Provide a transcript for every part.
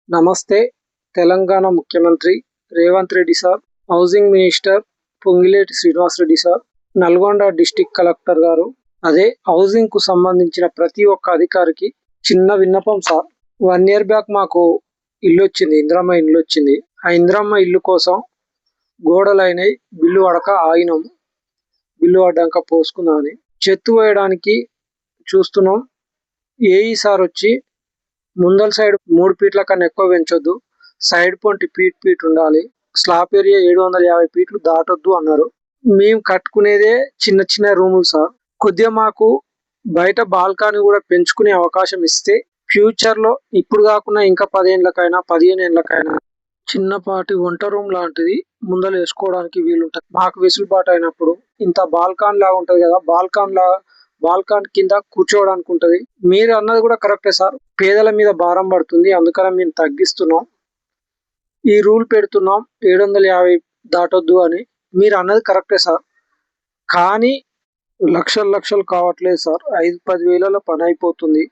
నమస్తే. తెలంగాణ ముఖ్యమంత్రి Revanth Reddy sir, housing minister Ponguleti Srinivasa Reddy sir, Nalgonda district collector గారు, అదే హౌసింగ్ కు సంబంధించిన ప్రతి ఒక్క అధికారికి చిన్న విన్నపం సార్. 1 year బ్యాక్ మాకు ఇల్లు వచ్చింది, ఇందిరమ్మ ఇల్లు వచ్చింది. ఆ ఇందిరమ్మ ఇల్లు కోసం గోడలైనవి, బిల్లు పడక ఆగినాం. బిల్లు పడ్డాక పోసుకుందామని చెత్త వేయడానికి చూస్తున్నాం. ఏఈ సార్ వచ్చి ముందల సైడ్ 3 ఫీట్ల కన్నా ఎక్కువ పెంచొద్దు, సైడ్ పొంటి ఫీట్ ఉండాలి, స్లాబ్ ఏరియా 750 ఫీట్లు దాటొద్దు అన్నారు. మేము కట్టుకునేదే చిన్న చిన్న రూములు సార్. కొద్దిగా మాకు బయట బాల్కనీ కూడా పెంచుకునే అవకాశం ఇస్తే ఫ్యూచర్ లో, ఇప్పుడు కాకుండా ఇంకా 10 ఏళ్ళకైనా 15 ఏళ్ళకైనా చిన్నపాటి వంట రూమ్ లాంటిది ముందలు వేసుకోవడానికి వీలుంటది. మాకు వెసులుబాటు అయినప్పుడు ఇంత బాల్కాన్ లాగా ఉంటది కదా, బాల్కాన్ కింద కూర్చోవడానికి ఉంటది. మీరు అన్నది కూడా కరెక్టే సార్. పేదల మీద భారం పడుతుంది, అందుకని మేము తగ్గిస్తున్నాం. ఈ రూల్ పెడుతున్నాం 750 దాటొద్దు అని. మీరు అన్నది కరెక్టే సార్, కానీ లక్షలు కావట్లేదు సార్. 5-10 వేలలో పని అయిపోతుంది.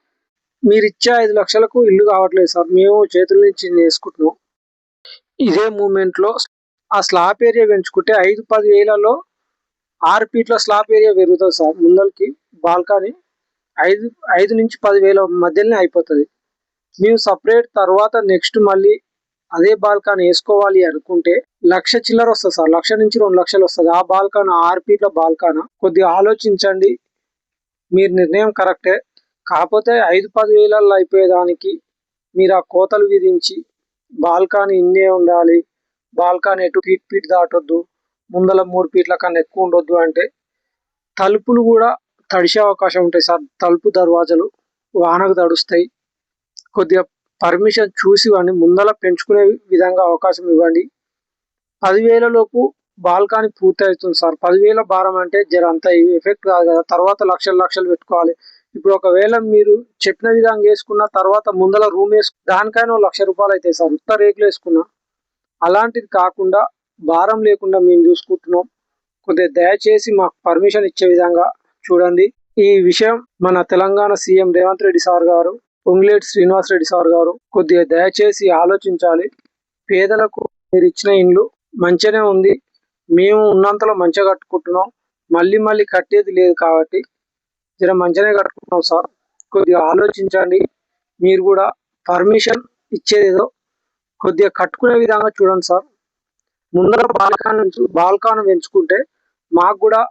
మీరు ఇచ్చే 5 లక్షలకు ఇల్లు కావట్లేదు సార్. మేము చేతుల నుంచి వేసుకుంటున్నాం. ఇదే మూమెంట్ లో ఆ స్లాబ్ ఏరియా పెంచుకుంటే 5-10 వేలలో 6 ఫీట్ల స్లాబ్ ఏరియా పెరుగుతుంది సార్. ముందలకి బాల్కనీ 5 నుంచి 10 వేల మధ్యలోనే అయిపోతుంది. మేము సపరేట్ తర్వాత నెక్స్ట్ మళ్ళీ అదే బాల్కనీ వేసుకోవాలి అనుకుంటే 1,00,000 చిల్లర వస్తుంది సార్. 1,00,000 నుంచి 2 లక్షలు వస్తుంది. ఆ బాల్కనీ 6 ఫీట్ల బాల్కనీ కొద్దిగా ఆలోచించండి. మీరు నిర్ణయం కరెక్టే, కాకపోతే 5-10 వేలలో అయిపోయేదానికి మీరు ఆ కోతలు విధించి బాల్కనీ ఇన్నే ఉండాలి, బాల్కనీ ఎటు ఫీట్ దాటొద్దు, ముందల 3 ఫీట్ల కన్నా ఎక్కువ ఉండొద్దు అంటే తలుపులు కూడా తడిసే అవకాశం ఉంటాయి సార్. తలుపు దర్వాజలు వానకు తడుస్తాయి. కొద్దిగా పర్మిషన్ చూసి ఇవ్వండి, ముందల పెంచుకునే విధంగా అవకాశం ఇవ్వండి. 10,000 లోపు బాల్కనీ పూర్తి అవుతుంది సార్. 10,000 భారం అంటే జర అంత ఎఫెక్ట్ కాదు కదా. తర్వాత లక్షలు పెట్టుకోవాలి. ఇప్పుడు ఒకవేళ మీరు చెప్పిన విధంగా వేసుకున్న తర్వాత ముందల రూమ్ దానికైనా 1,00,000 రూపాయలు అవుతాయి సార్. ఉత్త రేకులు వేసుకున్నా. అలాంటిది కాకుండా భారం లేకుండా మేము చూసుకుంటున్నాం. కొద్దిగా దయచేసి మాకు పర్మిషన్ ఇచ్చే విధంగా చూడండి. ఈ విషయం మన తెలంగాణ సీఎం రేవంత్ రెడ్డి సార్ గారు, పొంగిలేటి శ్రీనివాసరెడ్డి సార్ గారు కొద్దిగా దయచేసి ఆలోచించాలి. పేదలకు మీరు ఇచ్చిన ఇండ్లు మంచిగానే ఉంది, మేము ఉన్నంతలో మంచిగా కట్టుకుంటున్నాం, మళ్ళీ కట్టేది లేదు కాబట్టి జర మంచిగానే కట్టుకుంటున్నాం సార్. కొద్దిగా ఆలోచించండి. మీరు కూడా పర్మిషన్ ఇచ్చేదేదో కొద్దిగా కట్టుకునే విధంగా చూడండి సార్. ముందర బాల్కాన్ పెంచుకుంటే మాకు కూడా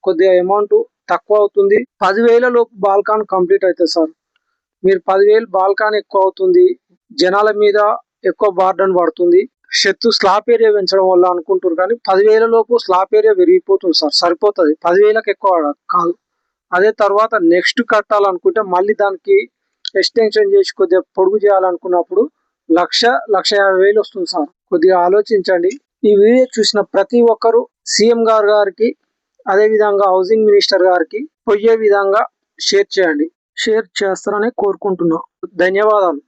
కొద్దిగా అమౌంట్ తక్కువ అవుతుంది. 10,000 లోపు బాల్కాన్ కంప్లీట్ అవుతుంది సార్. మీరు 10,000 బాల్కాన్ ఎక్కువ అవుతుంది, జనాల మీద ఎక్కువ బార్డన్ పడుతుంది. స్లాబ్ ఏరియా పెంచడం వల్ల అనుకుంటారు, కానీ 10,000 లోపు స్లాబ్ ఏరియా పెరిగిపోతుంది సార్. సరిపోతుంది, 10,000కి ఎక్కువ కాదు. అదే తర్వాత నెక్స్ట్ కట్టాలనుకుంటే మళ్ళీ దానికి ఎక్స్టెన్షన్ చేసి కొద్దిగా పొడుగు చేయాలనుకున్నప్పుడు 1,50,000 వస్తుంది సార్. కొద్దిగా ఆలోచించండి. ఈ వీడియో చూసిన ప్రతి ఒక్కరూ సీఎం గారికి, అదే విధంగా హౌసింగ్ మినిస్టర్ గారికి పోయే విధంగా షేర్ చేయండి. షేర్ చేస్తారని కోరుకుంటున్నాం. ధన్యవాదాలు.